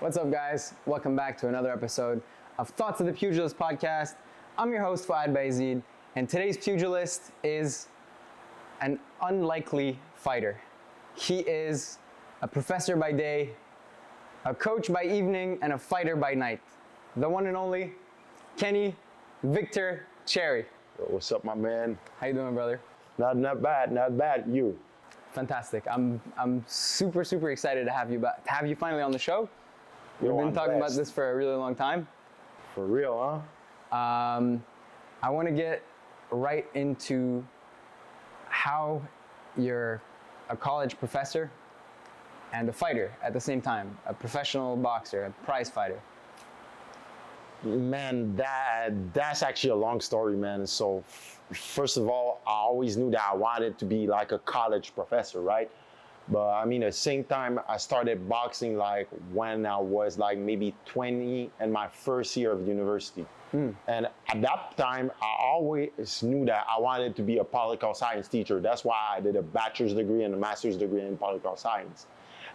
What's up, guys? Welcome back to another episode of Thoughts of the Pugilist podcast. I'm your host, Fouad Baizid, and today's pugilist is an unlikely fighter. He is a professor by day, a coach by evening, and a fighter by night. The one and only Kenny Victor Chery. What's up, my man? How you doing, brother? Not bad. You? Fantastic. I'm super excited to have you finally on the show. We've been talking about this for a really long time. For real, huh? I want to get right into how you're a college professor and a fighter at the same time, a professional boxer, a prize fighter. Man, that's actually a long story, man. So, first of all, I always knew that I wanted to be like a college professor, right? But I mean, at the same time, I started boxing like when I was like maybe 20 in my first year of university. And at that time, I always knew that I wanted to be a political science teacher. That's why I did a bachelor's degree and a master's degree in political science.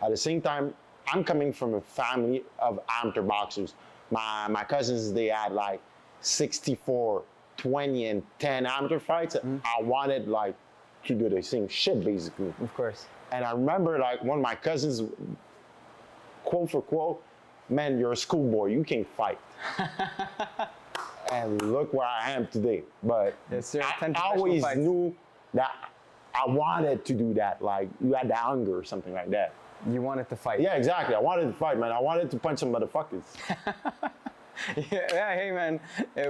At the same time, I'm coming from a family of amateur boxers. My cousins, they had like 64, 20, and 10 amateur fights. I wanted like to do the same shit, basically. Of course. And I remember like one of my cousins, quote for quote, man, you're a schoolboy, you can fight. And look where I am today. But Yes, sir. I always knew that I wanted to do that. Like you had the hunger or something like that. You wanted to fight. Yeah, exactly. I wanted to fight, man. I wanted to punch some motherfuckers. Yeah, hey man,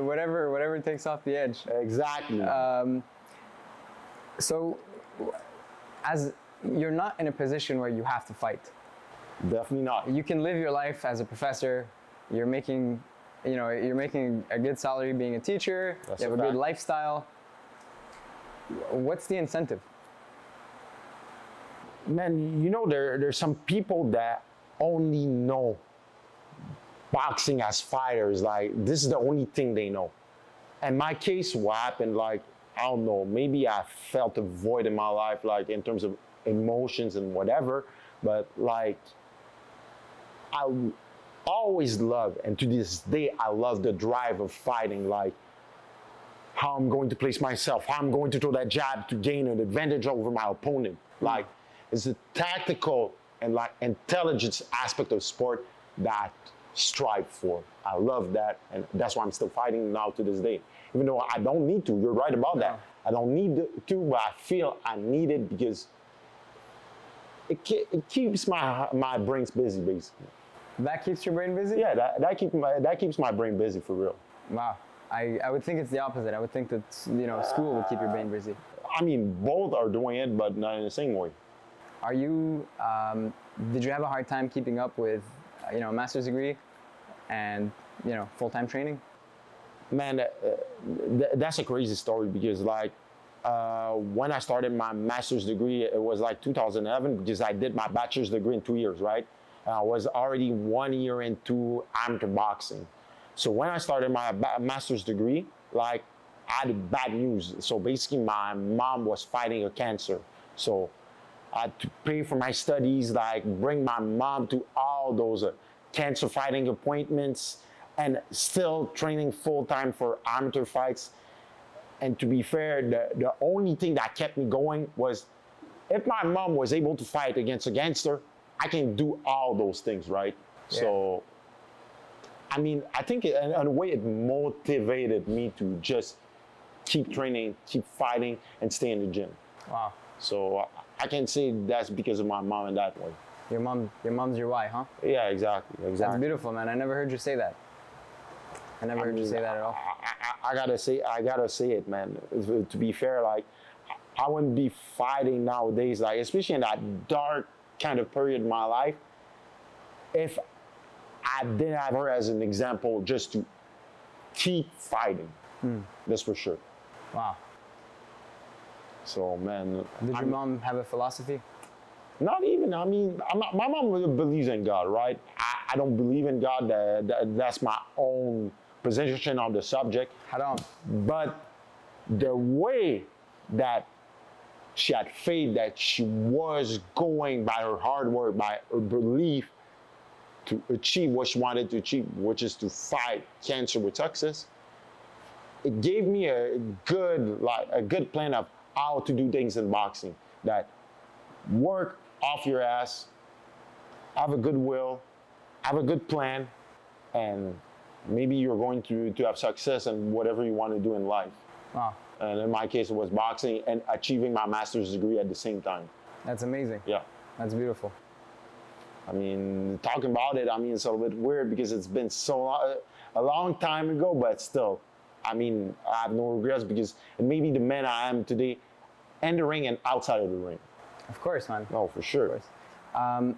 whatever takes off the edge. Exactly. So, as you're not in a position where you have to fight. Definitely not. You can live your life as a professor. You're making a good salary being a teacher. That's you have a a good fact. lifestyle. What's the incentive? Man, you know, there's some people that only know boxing as fighters. Like, this is the only thing they know. In my case, what happened, like, I don't know, maybe I felt a void in my life, like, in terms of emotions and whatever, but, like, I always love, and to this day, I love the drive of fighting, like, how I'm going to place myself, how I'm going to throw that jab to gain an advantage over my opponent. Like, it's a tactical and like intelligence aspect of sport that I strive for. I love that, and that's why I'm still fighting now to this day. Even though I don't need to, you're right about that. I don't need to, but I feel I need it because it keeps my brains busy, basically. That keeps your brain busy? Yeah, that keeps my brain busy for real. Wow. I would think it's the opposite. I would think that, school would keep your brain busy. I mean, both are doing it, but not in the same way. Are you, did you have a hard time keeping up with, a master's degree and, full-time training? Man, that's a crazy story because like, when I started my master's degree, it was like 2011 because I did my bachelor's degree in 2 years, right? And I was already 1 year into amateur boxing. So when I started my master's degree, like I had bad news. So basically my mom was fighting a cancer. So I had to pay for my studies, like bring my mom to all those cancer fighting appointments and still training full-time for amateur fights. And to be fair, the only thing that kept me going was if my mom was able to fight against a gangster, I can do all those things, right? Yeah. So, I mean, I think in a way it motivated me to just keep training, keep fighting, and stay in the gym. Wow. So I can say that's because of my mom in that way. Your mom's your why, huh? Yeah, exactly. That's beautiful, man. I never heard you say that. I never heard you say that at all. I gotta say it, man. To be fair, like I wouldn't be fighting nowadays, like especially in that dark kind of period in my life, if I didn't have her as an example just to keep fighting. That's for sure. Wow. So, man. Did your mom have a philosophy? Not even. I mean, my mom believes in God, right? I don't believe in God. That's my own position on the subject. Haram. But the way that she had faith that she was going by her hard work, by her belief, to achieve what she wanted to achieve, which is to fight cancer with success, it gave me a good plan of how to do things in boxing. That work off your ass, have a good will, have a good plan, and maybe you're going to have success in whatever you want to do in life. Wow, And in my case, it was boxing and achieving my master's degree at the same time. that's amazing. Yeah. That's beautiful. I mean, talking about it, I mean, it's a little bit weird because it's been a long time ago, but still, I mean, I have no regrets because it made me the man I am today, in the ring and outside of the ring. Of course, man. No, for sure. Of course.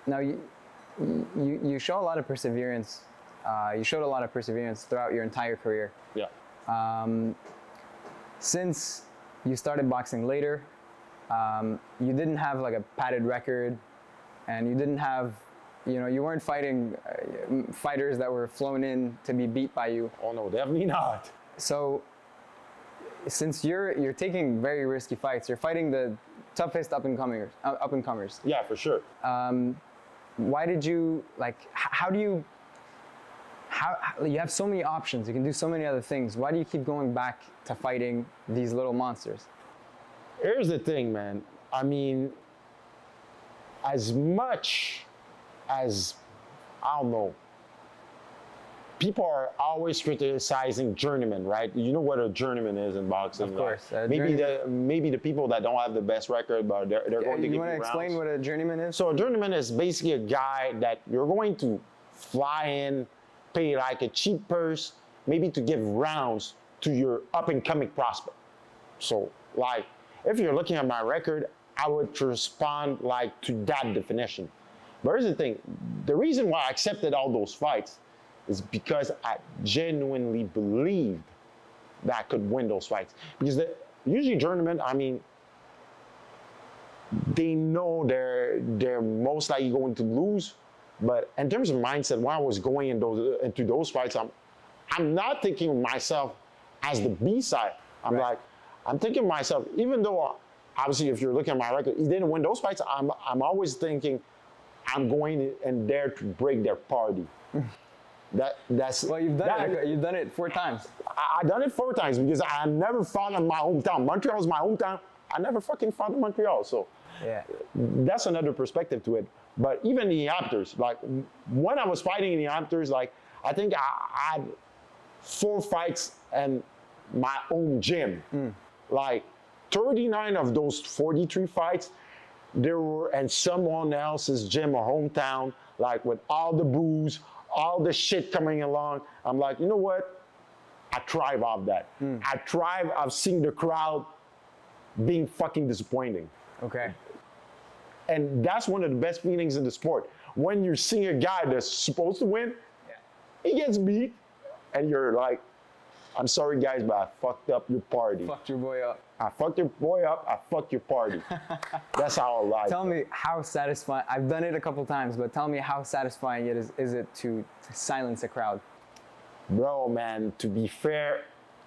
Now, you show a lot of perseverance. You showed a lot of perseverance throughout your entire career. Yeah. Since you started boxing later, you didn't have like a padded record, and you didn't have, you weren't fighting fighters that were flown in to be beat by you. Oh no, definitely not. So, since you're taking very risky fights, you're fighting the toughest up and comers. Yeah, for sure. Why did you how you have so many options, you can do so many other things, why do you keep going back to fighting these little monsters? Here's the thing, man. I mean, as much as, I don't know, people are always criticizing journeymen, right? You know what a journeyman is in boxing. Of course. Maybe the people that don't have the best record, but they're going to give you want to explain rounds. what a journeyman is? So a journeyman is basically a guy that you're going to fly in, pay like a cheap purse, maybe to give rounds to your up-and-coming prospect. So, like, if you're looking at my record, I would respond like to that definition. But here's the thing, the reason why I accepted all those fights is because I genuinely believed that I could win those fights. Because usually journeymen, I mean, they know they're most likely going to lose. But in terms of mindset, when I was going into those fights, I'm not thinking of myself as the B side. I'm thinking of myself, even though obviously if you're looking at my record, he didn't win those fights, I'm always thinking I'm going in there to break their party. That's well, you've done it 4 times. I've done it 4 times because I never fought in my hometown. Montreal is my hometown. I never fucking fought in Montreal. So yeah, that's another perspective to it. But even the amateurs, like when I was fighting in the amateurs, like I think I had 4 fights in my own gym. Like 39 of those 43 fights, they were in someone else's gym or hometown, like with all the booze, all the shit coming along. I'm like, you know what? I thrive off that. I thrive off seeing the crowd being fucking disappointing. Okay. And that's one of the best feelings in the sport. When you're seeing a guy that's supposed to win, he gets beat, and you're like, I'm sorry guys, but I fucked up your party. Fucked your boy up. I fucked your boy up, I fucked your party. That's how I like. Tell me how satisfying, I've done it a couple times, but tell me how satisfying is it to silence a crowd? Bro, man, to be fair,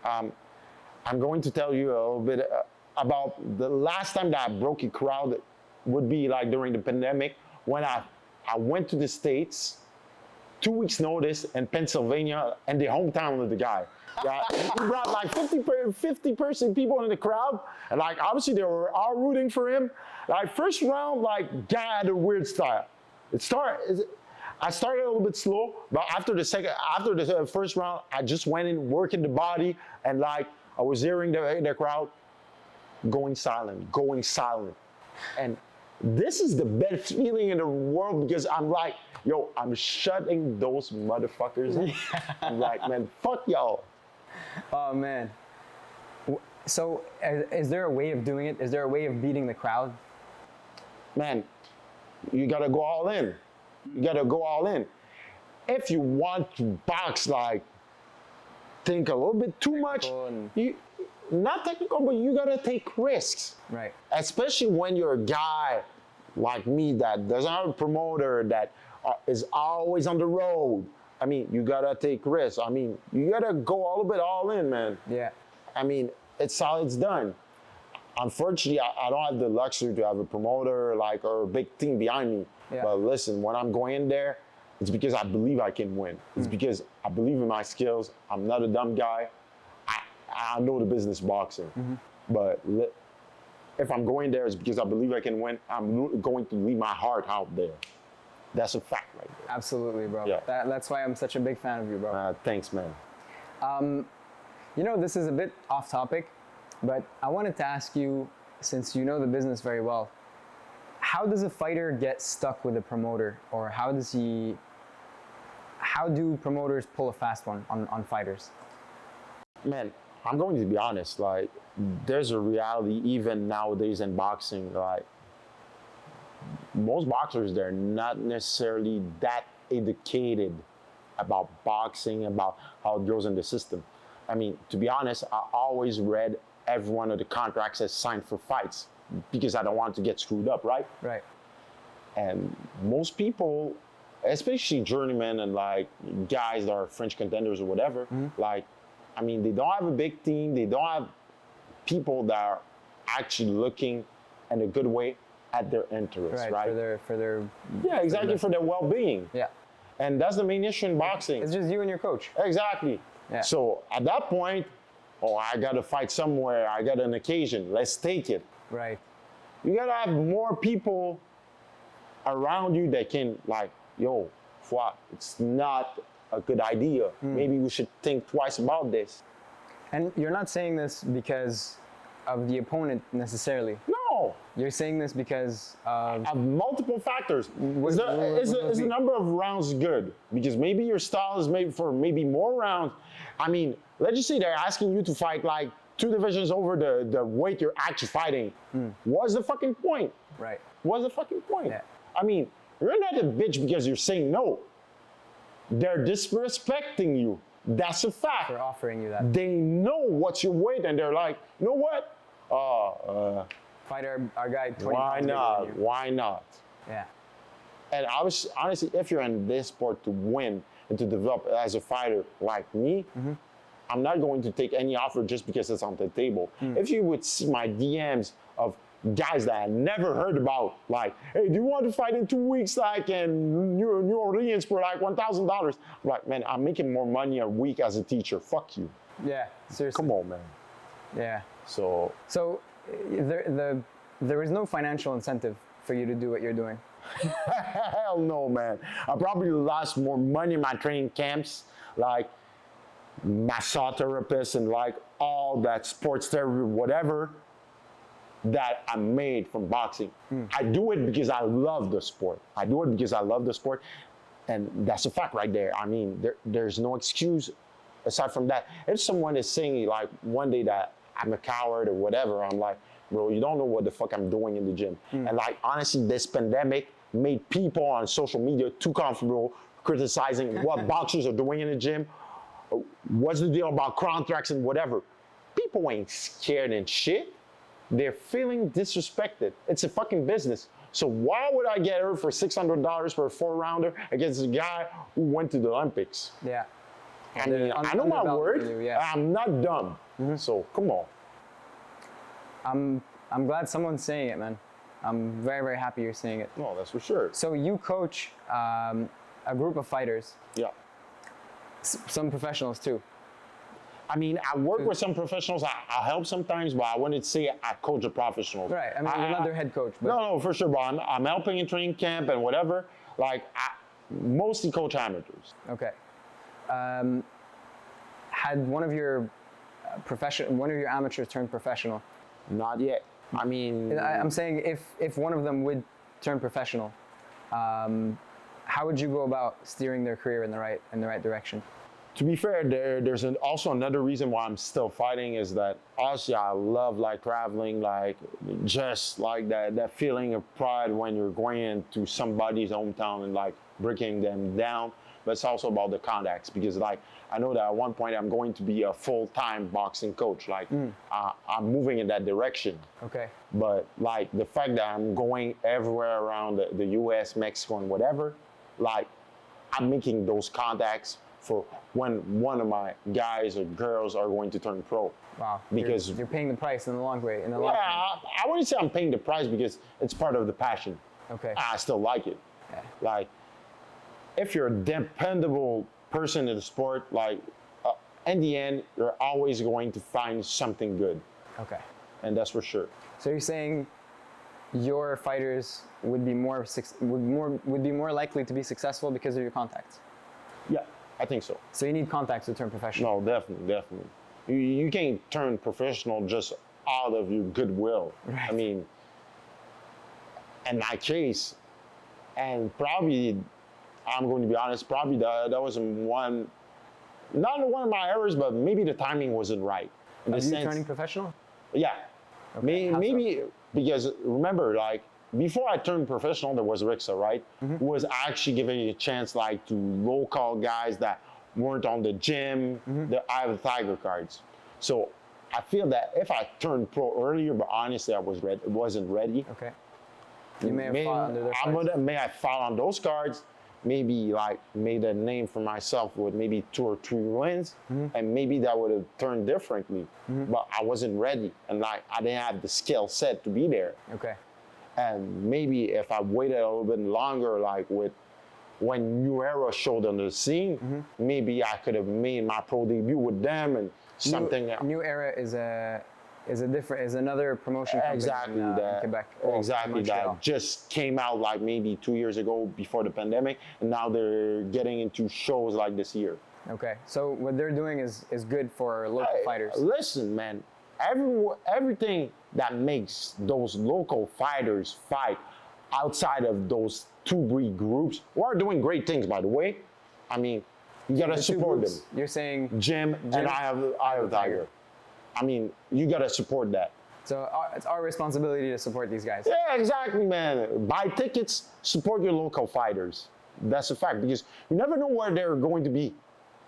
I'm going to tell you a little bit about the last time that I broke a crowd would be like during the pandemic when I went to the States, 2 weeks notice in Pennsylvania and the hometown of the guy. He brought like 50 people in the crowd, and like obviously they were all rooting for him. Like first round, like guy had a weird style. I started a little bit slow, but after the first round, I just went in working the body, and like I was hearing the crowd going silent, and this is the best feeling in the world because I'm like, yo, I'm shutting those motherfuckers up. I'm like, man, fuck y'all. Oh man. So is there a way of doing it? Is there a way of beating the crowd? Man, you gotta go all in. You gotta go all in. If you want to box, like, think a little bit too much, not technical, but you gotta take risks. Right. Especially when you're a guy like me that doesn't have a promoter, that is always on the road. I mean, you gotta take risks. I mean, you gotta go a little bit all in, man. Yeah. I mean, it's how it's done. Unfortunately, I don't have the luxury to have a promoter or a big team behind me. Yeah. But listen, when I'm going in there, It's because I believe I can win. It's because I believe in my skills. I'm not a dumb guy. I know the business boxing. But if I'm going there, it's because I believe I can win. I'm going to leave my heart out there. That's a fact right there. Absolutely, bro. Yeah. That's why I'm such a big fan of you, bro. Thanks, man. You know, this is a bit off topic, but I wanted to ask you, since you know the business very well, how does a fighter get stuck with a promoter, or how do promoters pull a fast one on fighters? Man, I'm going to be honest, like, there's a reality even nowadays in boxing, like, most boxers, they're not necessarily that educated about boxing, about how it goes in the system. I mean, to be honest, I always read every one of the contracts as signed for fights because I don't want to get screwed up, right? Right. And most people, especially journeymen and like guys that are French contenders or whatever, like, I mean, they don't have a big team. They don't have people that are actually looking in a good way at their interests, right? For their yeah, exactly, for their well-being. Yeah. And that's the main issue in boxing. It's just you and your coach. Exactly. Yeah. So at that point, oh, I got to fight somewhere. I got an occasion. Let's take it. Right. You got to have more people around you that can, like, yo, what? It's not a good idea. Maybe we should think twice about this. And you're not saying this because of the opponent necessarily. No. You're saying this because of Multiple factors. Is what the number of rounds good? Because maybe your style is made for maybe more rounds. I mean, let's just say they're asking you to fight like 2 divisions over the weight you're actually fighting. What's the fucking point? Right. What's the fucking point? Yeah. I mean, you're not a bitch because you're saying no. They're disrespecting you. That's a fact. For offering you that. They know what's your weight and they're like, you know what? Fight our guy 20 Why pounds bigger than not? you. Why not? Yeah. And I was honestly, if you're in this sport to win and to develop as a fighter like me, I'm not going to take any offer just because it's on the table. If you would see my DMs of guys that I never heard about, like, hey, do you want to fight in 2 weeks, like in New Orleans for like $1,000? I'm like, man, I'm making more money a week as a teacher. Fuck you. Yeah. Seriously. Come on, man. Yeah. So there is no financial incentive for you to do what you're doing. hell no, man. I probably lost more money in my training camps, like massage therapists and like all that sports therapy, whatever, that I made from boxing. I do it because I love the sport. I do it because I love the sport. And that's a fact right there. I mean, there's no excuse aside from that. If someone is saying like one day that I'm a coward or whatever, I'm like, bro, you don't know what the fuck I'm doing in the gym. And like, honestly, this pandemic made people on social media too comfortable criticizing what boxers are doing in the gym. What's the deal about contracts and whatever? People ain't scared and shit. They're feeling disrespected. It's a fucking business. So why would I get hurt for $600 for a 4-rounder against a guy who went to the Olympics? Yeah. I mean, I know my word. I'm not dumb. So come on. I'm glad someone's saying it, man. I'm very, very happy you're saying it. No, that's for sure. So you coach a group of fighters, Yeah. some professionals too. I mean, I work with some professionals. I help sometimes, but I wouldn't say I coach a professional. Right. I mean, you're not their head coach. But No, for sure. But I'm helping in training camp and whatever. Like, I mostly coach amateurs. Okay. Had one of your amateurs turned professional? Not yet. I mean, I'm saying if one of them would turn professional, how would you go about steering their career in the right direction? to be fair, there's also another reason why I'm still fighting is that also I love like traveling, like just like that feeling of pride when you're going into somebody's hometown and like breaking them down. But it's also about the contacts because like I know that at one point I'm going to be a full-time boxing coach. Like I'm moving in that direction. Okay. But like the fact that I'm going everywhere around the US, Mexico, and whatever, like I'm making those contacts for when one of my guys or girls are going to turn pro. Wow. Because you're paying the price in the long way. I wouldn't say I'm paying the price because it's part of the passion. Okay. I still like it. Yeah. Like if you're a dependable person in the sport, like in the end, you're always going to find something good. Okay. And that's for sure. So you're saying your fighters would be more likely to be successful because of your contacts? Yeah, I think so. So you need contacts to turn professional? No, definitely. You can't turn professional just out of your goodwill. Right. I mean, in my case, and probably, I'm going to be honest, probably that was not one of my errors, but maybe the timing wasn't right. Are you turning professional? Yeah. Okay. Maybe because remember, like before I turned professional, there was Rixa, right? Mm-hmm. Who was actually giving a chance, like to local guys that weren't on the gym, the Eye of the Tiger cards. So I feel that if I turned pro earlier, but honestly, wasn't ready. Okay. You may have fought under their cards. May I fought on those cards, maybe like made a name for myself with maybe 2 or 3 wins, and maybe that would have turned differently. But I wasn't ready, and like I didn't have the skill set to be there. Okay. And maybe if I waited a little bit longer, like when New Era showed on the scene, maybe I could have made my pro debut with them and something. New Era is another promotion company in Quebec. Exactly, Montreal. that just came out like maybe 2 years ago before the pandemic, and now they're getting into shows like this year. Okay, so what they're doing is good for local fighters. Listen, man, everything that makes those local fighters fight outside of those 2 breed groups, who are doing great things, by the way. I mean, you gotta support them. You're saying Jim and Eye of the Tiger. I mean, you gotta support that. So it's our responsibility to support these guys. Yeah, exactly, man. Buy tickets, support your local fighters. That's a fact, because you never know where they're going to be.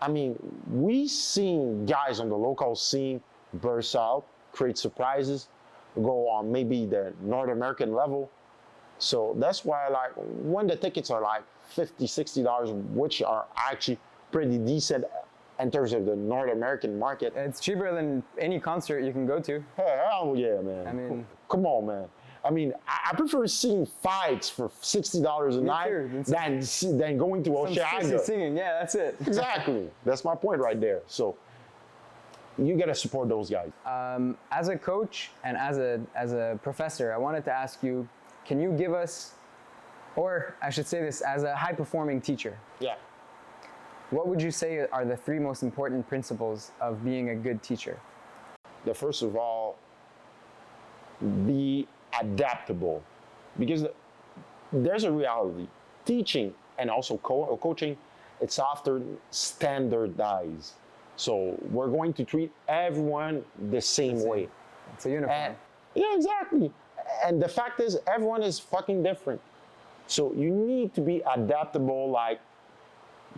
I mean, we seen guys on the local scene burst out, create surprises, go on maybe the North American level. So that's why, like, when the tickets are like $50, $60, which are actually pretty decent in terms of the North American market. It's cheaper than any concert you can go to. Hell yeah, man. I mean, come on, man. I mean, I prefer seeing fights for $60 a night than going to Oceania. Singing, yeah, that's it. Exactly. That's my point right there. So you gotta support those guys. As a coach and as a professor, I wanted to ask you, can you give us, or I should say this, as a high-performing teacher, Yeah. what would you say are the 3 most important principles of being a good teacher? The first of all, be adaptable, because there's a reality. Teaching and also coaching, it's often standardized. So we're going to treat everyone the same way. It's a uniform. Yeah, exactly. And the fact is, everyone is fucking different. So you need to be adaptable. Like,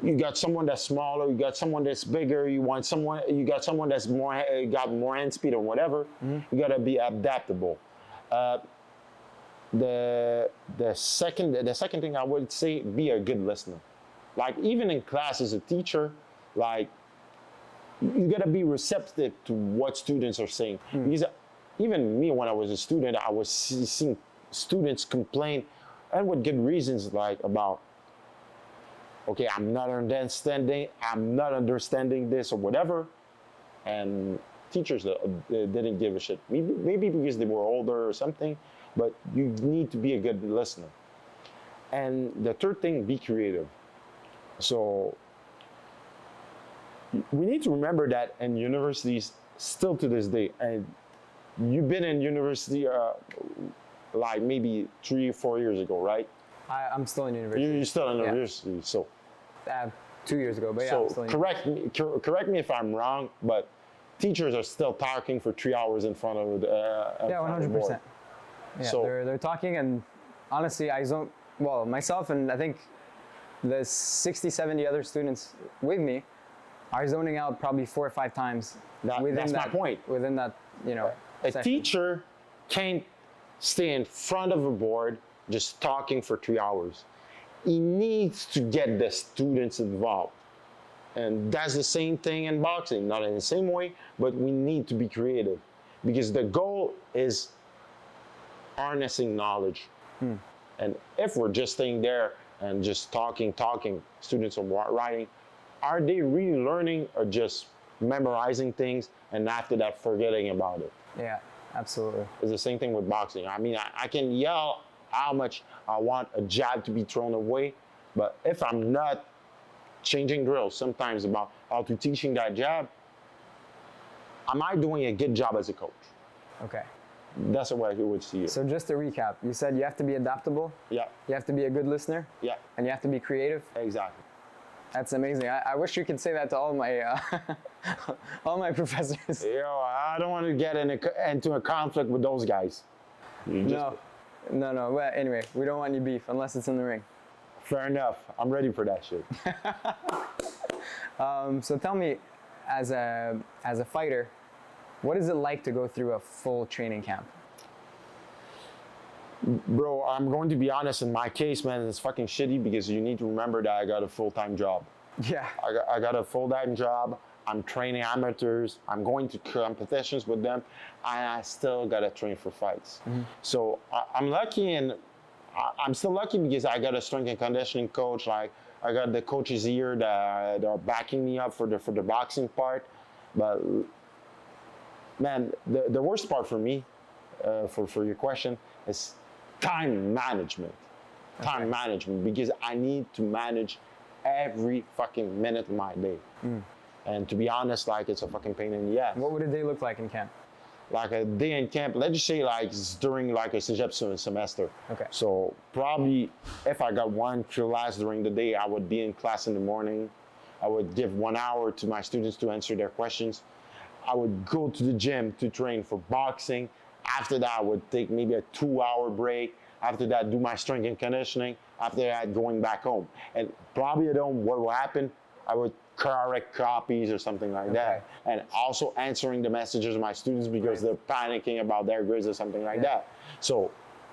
you got someone that's smaller, you got someone that's bigger, you got someone that's got more hand speed or whatever. You gotta be adaptable. The second thing I would say, be a good listener. Like, even in class as a teacher, like, you gotta be receptive to what students are saying. Because even me, when I was a student, I was seeing students complain, and with good reasons, like about, okay, I'm not understanding this or whatever. And teachers didn't give a shit. Maybe because they were older or something, but you need to be a good listener. And the third thing, be creative. So we need to remember that in universities, still to this day, and you've been in university like maybe 3 or 4 years ago, right? I'm still in university. You're still in university, so. 2 years ago, but yeah, I'm still in university. Correct me if I'm wrong, but teachers are still talking for 3 hours in front of the yeah, 100%. Yeah, so they're talking, and honestly, myself and I think the 60, 70 other students with me are zoning out probably 4 or 5 times. That's my point. Within that, a session. teacher can't stay in front of a board just talking for 3 hours. He needs to get the students involved. And that's the same thing in boxing, not in the same way, but we need to be creative, because the goal is harnessing knowledge. And if we're just staying there and just talking, students are writing, are they really learning or just memorizing things and after that forgetting about it? Yeah, absolutely. It's the same thing with boxing. I mean, I can yell how much I want a jab to be thrown away, but if I'm not changing drills sometimes about how to teaching that jab, am I doing a good job as a coach? Okay. That's the way I would see it. So just to recap, you said you have to be adaptable, Yeah, you have to be a good listener, yeah, and you have to be creative. exactly. That's amazing. I wish you could say that to all my all my professors. Yo, I don't want to get into a conflict with those guys. No. Well, anyway, we don't want any beef unless it's in the ring. Fair enough. I'm ready for that shit. So tell me, as a fighter, what is it like to go through a full training camp? Bro, I'm going to be honest, in my case, man, it's fucking shitty because you need to remember that I got a full-time job. Yeah. I got a full-time job. I'm training amateurs. I'm going to competitions with them. And I still got to train for fights. Mm-hmm. So I'm lucky, and I'm still lucky because I got a strength and conditioning coach. Like, I got the coaches here that are backing me up for the boxing part. But, man, the worst part for me, for your question, is time management. Time management, because I need to manage every fucking minute of my day. And to be honest, like, it's a fucking pain in the ass. What would a day look like in camp? Like a day in camp, let's just say like it's during like a cégep semester. Okay. So probably if I got one class during the day, I would be in class in the morning. I would give 1 hour to my students to answer their questions. I would go to the gym to train for boxing. After that, I would take maybe a 2-hour break. After that, do my strength and conditioning. After that, going back home. And probably at home, what will happen? I would correct copies or something like that. And also answering the messages of my students because they're panicking about their grades or something like that. So,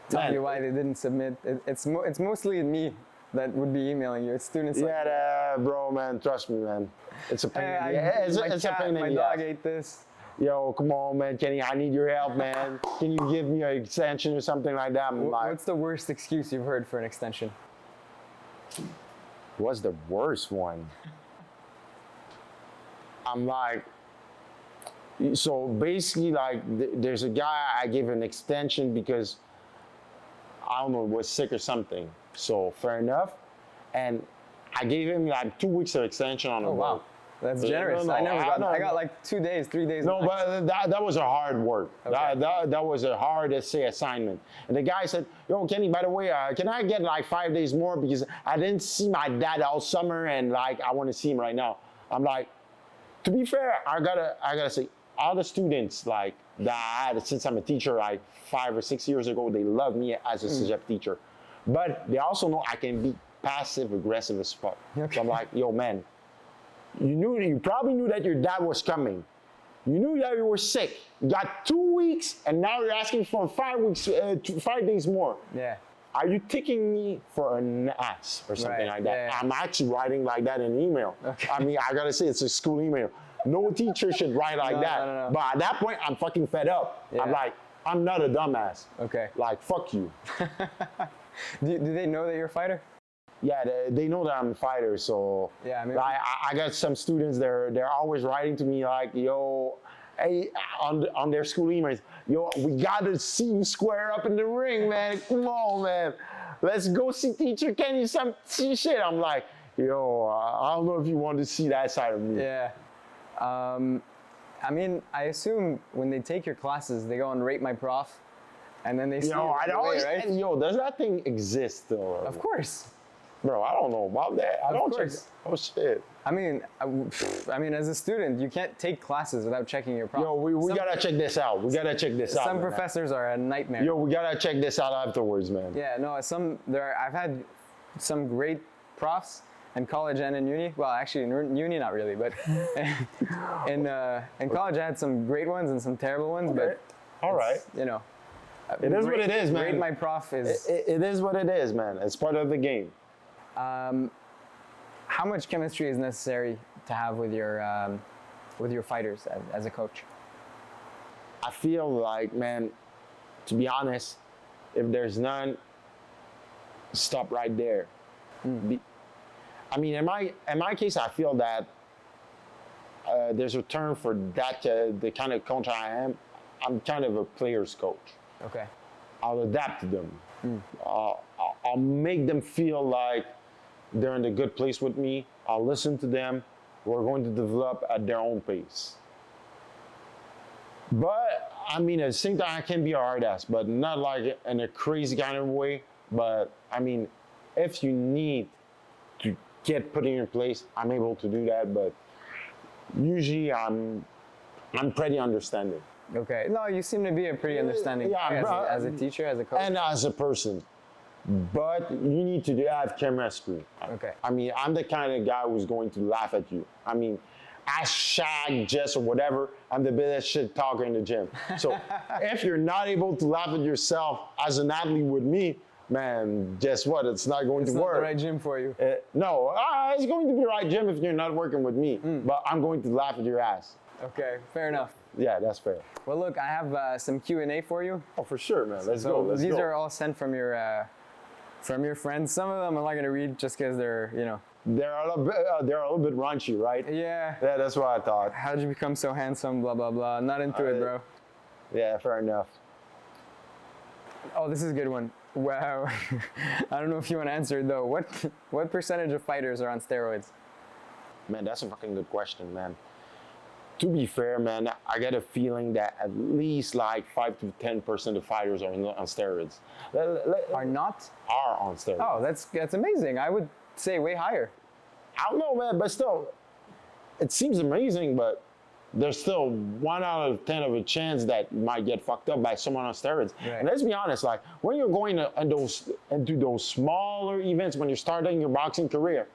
tell me why they didn't submit. It's mostly me that would be emailing you. It's students. Yeah, bro, man, trust me, man. It's a pain. It's a pain in the ass. My dog ate this. Yo, come on, man, Kenny, I need your help, man. Can you give me an extension or something like that? What's the worst excuse you've heard for an extension? What's the worst one? I'm like, so basically, like, there's a guy I gave an extension because, I don't know, was sick or something. So, fair enough. And I gave him like 2 weeks of extension on the road. Wow. That's generous. I got like 2 days, 3 days. No, but that was a hard work. Okay. That was a hard essay assignment. And the guy said, yo, Kenny, by the way, can I get like 5 days more because I didn't see my dad all summer and like I want to see him right now. I'm like, to be fair, I gotta say, all the students like that I had since I'm a teacher like 5 or 6 years ago, they love me as a CEGEP teacher. But they also know I can be passive aggressive as fuck. Okay. So I'm like, yo, man, you probably knew that your dad was coming. You knew that you were sick. You got 2 weeks, and now you're asking for 5 weeks, 5 days more. Yeah. Are you taking me for an ass or something like that? Yeah. I'm actually writing like that in an email. Okay. I mean, I gotta say, it's a school email. No teacher should write like that. No. But at that point, I'm fucking fed up. Yeah. I'm like, I'm not a dumbass. Okay. Like, fuck you. Do they know that you're a fighter? Yeah, they know that I'm a fighter, so yeah, I mean, I got some students, they're always writing to me like, yo, hey, on their school emails, yo, we gotta see you square up in the ring, man. Come on, man. Let's go see teacher Kenny some shit. I'm like, yo, I don't know if you want to see that side of me. Yeah. I mean, I assume when they take your classes, they go and rate my prof, and then they see right? Yo, does that thing exist still? Of course. Bro, I don't know about that. I don't check. Oh shit. I mean, as a student, you can't take classes without checking your prof. Yo, we gotta check this out. We gotta check this out. Some professors are a nightmare. Yo, we gotta check this out afterwards, man. Yeah, no, I've had some great profs in college and in uni. Well, actually, in uni, not really, but in college, I had some great ones and some terrible ones. Okay. But all right, you know, it is what it is, man. Grade my prof is. It is what it is, man. It's part of the game. How much chemistry is necessary to have with your fighters as a coach? I feel like, man, to be honest, if there's none, stop right there. I mean, in my case, I feel that there's a term for that. The kind of coach I am, I'm kind of a player's coach. Okay. I'll adapt to them. I'll make them feel like they're in a good place with me. I'll listen to them. We're going to develop at their own pace. But I mean, at the same time, I can be a hard ass, but not like in a crazy kind of way. But I mean, if you need to get put in your place, I'm able to do that. But usually, I'm pretty understanding. Okay. No, you seem to be a pretty understanding guy as a teacher, as a coach. And as a person. But you need to have chemistry. Okay. I mean, I'm the kind of guy who's going to laugh at you. I mean, ask Shaq, Jess, or whatever, I'm the biggest shit talker in the gym. So if you're not able to laugh at yourself as an athlete with me, man, guess what? It's not going to work. It's not the right gym for you. No, it's going to be the right gym if you're not working with me. But I'm going to laugh at your ass. Okay, fair enough. Yeah, that's fair. Well, look, I have some Q&A for you. Oh, for sure, man. Let's So go. these are all sent from your friends. Some of them I'm not gonna read just because they're, They're a little bit raunchy, right? Yeah. Yeah, that's what I thought. How'd you become so handsome? Blah blah blah. Not into it, bro. Yeah, fair enough. Oh, this is a good one. Wow. I don't know if you want to answer it though. What percentage of fighters are on steroids? Man, that's a fucking good question, man. To be fair, man, I get a feeling that at least like 5 to 10% of fighters are on steroids. Are not? Are on steroids. Oh, that's amazing. I would say way higher. I don't know, man, but still, it seems amazing, but there's still 1 out of 10 of a chance that you might get fucked up by someone on steroids. Right. And let's be honest, like when you're going into those smaller events, when you're starting your boxing career,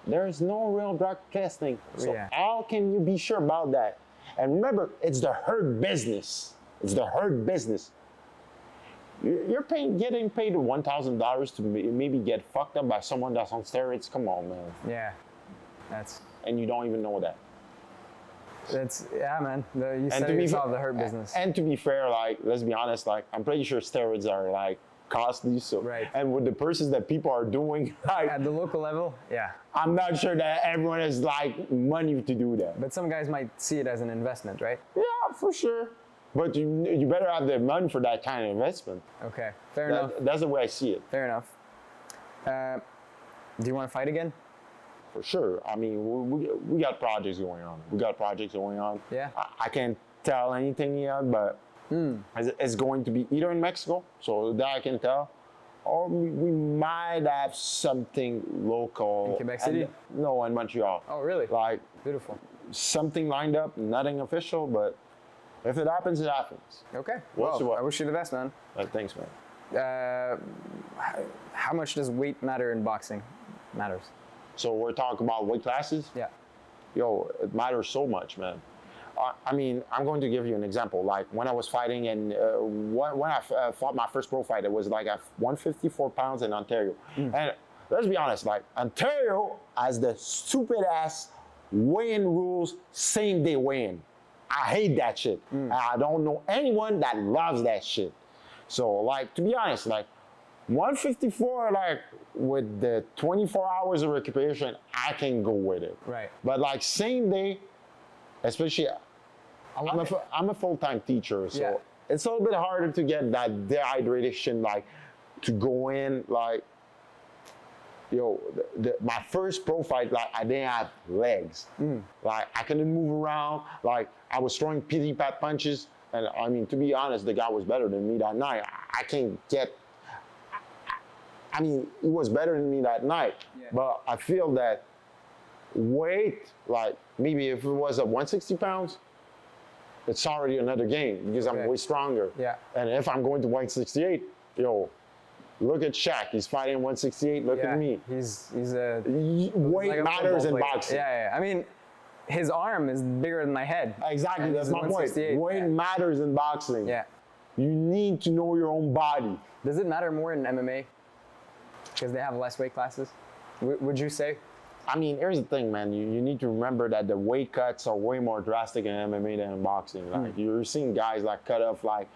there's no real drug testing. So how can you be sure about that? And remember, it's the hurt business. It's the hurt business. You're getting paid $1,000 to maybe get fucked up by someone that's on steroids. Come on, man. Yeah, and you don't even know that. Man. You said it yourself, the hurt business. And to be fair, like, let's be honest, like, I'm pretty sure steroids are like costly. So, and with the purses that people are doing, like at the local level, yeah. I'm not sure that everyone has like money to do that. But some guys might see it as an investment, right? Yeah, for sure. But you better have the money for that kind of investment. Okay, fair enough. That's the way I see it. Fair enough. Do you want to fight again? For sure. I mean, we got projects going on. Yeah. I can't tell anything yet, but it's going to be either in Mexico, so that I can tell, or we might have something local. In Quebec City? No, in Montreal. Oh, really? Like, beautiful. Something lined up, nothing official, but if it happens, it happens. Okay. Well, I wish you the best, man. Thanks, man. How much does weight matter in boxing? Matters. So we're talking about weight classes? Yeah. Yo, it matters so much, man. I mean, I'm going to give you an example. Like when I was fighting and when I fought my first pro fight, it was like at 154 pounds in Ontario. And let's be honest, like Ontario has the stupid ass weigh-in rules, same day weigh-in. I hate that shit. I don't know anyone that loves that shit. So like, to be honest, like 154, like with the 24 hours of recuperation, I can go with it. Right. But like same day, especially, I'm a full-time teacher, so it's a little bit harder to get that dehydration, like to go in, like, my first pro fight, like I didn't have legs. Like I couldn't move around, like I was throwing pity pat punches, and I mean, to be honest, the guy was better than me that night. He was better than me that night, but I feel that weight, like maybe if it was at 160 pounds, it's already another game because I'm way stronger. Yeah. And if I'm going to 168, look at Shaq. He's fighting 168. Look at me. Weight like matters in boxing. Yeah. I mean, his arm is bigger than my head. Exactly. That's my point. Weight matters in boxing. Yeah. You need to know your own body. Does it matter more in MMA? Because they have less weight classes? Would you say? I mean, here's the thing, man. You need to remember that the weight cuts are way more drastic in MMA than in boxing. Like you're seeing guys like cut off like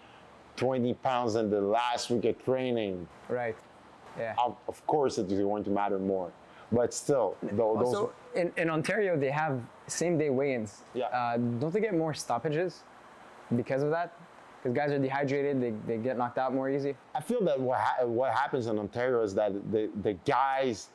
20 pounds in the last week of training. Right. Yeah. Of course, it's going to matter more. But still, those. Also, in Ontario, they have same-day weigh-ins. Yeah. Don't they get more stoppages because of that? Because guys are dehydrated, they get knocked out more easy. I feel that what happens in Ontario is that the guys,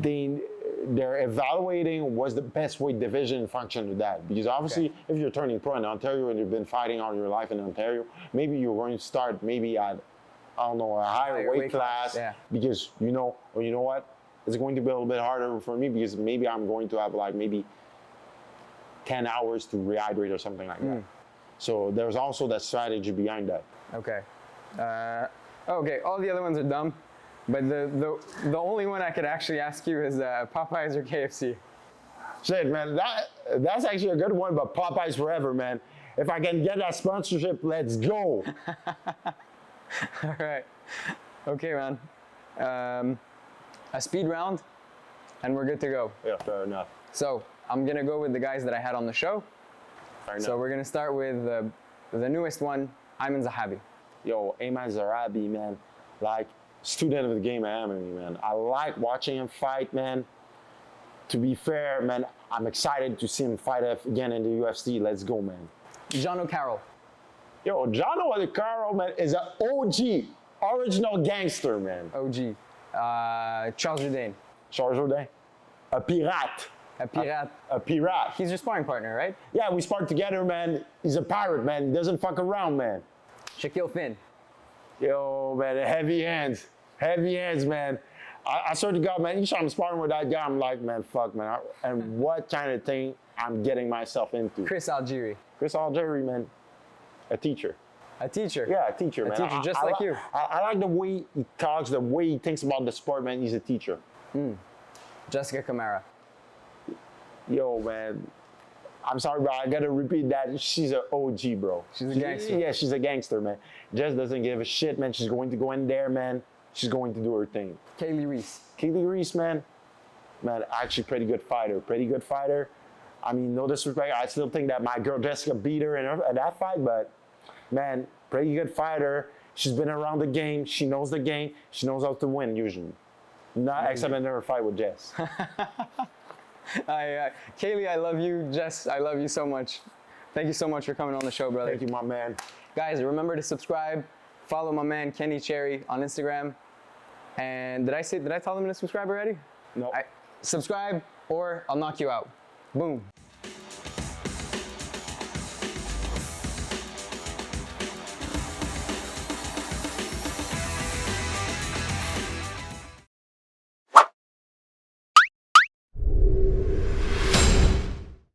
they're evaluating what's the best weight division function to that. Because obviously, if you're turning pro in Ontario and you've been fighting all your life in Ontario, maybe you're going to start maybe at, I don't know, a higher weight class. Yeah. Because you know what? It's going to be a little bit harder for me because maybe I'm going to have like maybe 10 hours to rehydrate or something like that. So there's also that strategy behind that. Okay. Okay, all the other ones are dumb, but the only one I could actually ask you is Popeyes or KFC? Shit, man, that's actually a good one, but Popeyes forever, man. If I can get that sponsorship, let's go. All right. Okay, man. A speed round, and we're good to go. Yeah, fair enough. So I'm gonna go with the guys that I had on the show. Fair enough. So we're gonna start with the newest one, Ayman Zahabi. Yo, Ayman Zahabi, man, like student of the game of MMA, man. I like watching him fight, man. To be fair, man, I'm excited to see him fight again in the UFC. Let's go, man. John O'Carroll. Yo, John O'Carroll, man, is an OG, original gangster, man. OG. Charles Jourdain. Charles Jourdain, a pirate. A pirate. A pirate. He's your sparring partner, right? Yeah, we sparred together, man. He's a pirate, man. He doesn't fuck around, man. Shaquille Finn. Yo, man, heavy hands. Heavy hands, man. I swear to God, man, each time I'm sparring with that guy, I'm like, man, fuck, man. And what kind of thing I'm getting myself into. Chris Algieri. Chris Algieri, man, a teacher. A teacher. Yeah, a teacher, man. A teacher just like you. I like the way he talks, the way he thinks about the sport, man. He's a teacher. Jessica Camara. Yo, man. I'm sorry, bro. I gotta repeat that. She's an OG, bro. She's a gangster. Yeah, she's a gangster, man. Just doesn't give a shit, man. She's going to go in there, man. She's going to do her thing. Kaylee Reese. Kaylee Reese, man, actually pretty good fighter. I mean, no disrespect. I still think that my girl Jessica beat her in that fight, but man, pretty good fighter. She's been around the game. She knows the game. She knows how to win usually. Not except in her fight with Jess. Kaylee, I love you. Jess, I love you so much. Thank you so much for coming on the show, brother. Thank you, my man. Guys, remember to subscribe. Follow my man Kenny Chery on Instagram. And did I tell them to subscribe already? No. Subscribe or I'll knock you out. Boom.